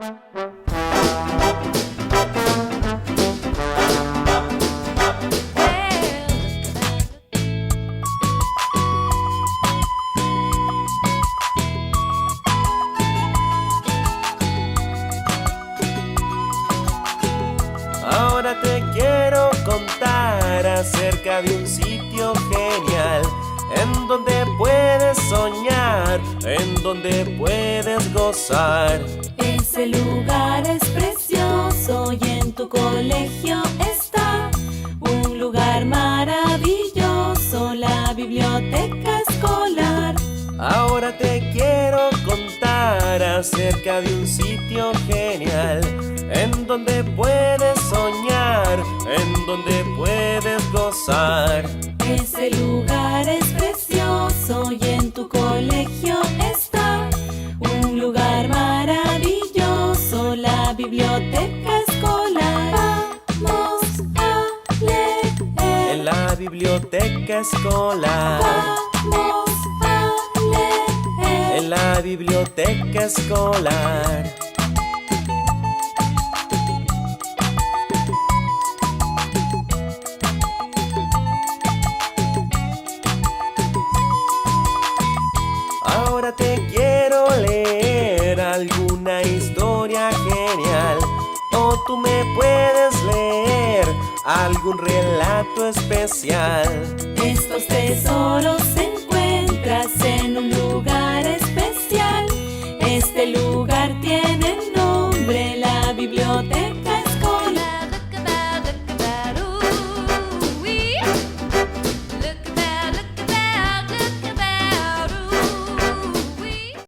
Ahora te quiero contar acerca de un sitio genial, en donde puedes soñar, en donde puedes gozar. Ese lugar es precioso y en tu colegio está un lugar maravilloso, la biblioteca escolar. Ahora te quiero contar acerca de un sitio genial, en donde puedes soñar, en donde puedes gozar. Ese lugar es precioso y en tu colegio está un lugar maravilloso, la biblioteca escolar. Vamos a leer En la biblioteca escolar. Vamos a leer En la biblioteca escolar. Ahora te quiero leer alguna historia genial, o tú me puedes leer algún relato especial. Estos tesoros encuentras en un lugar especial. Este lugar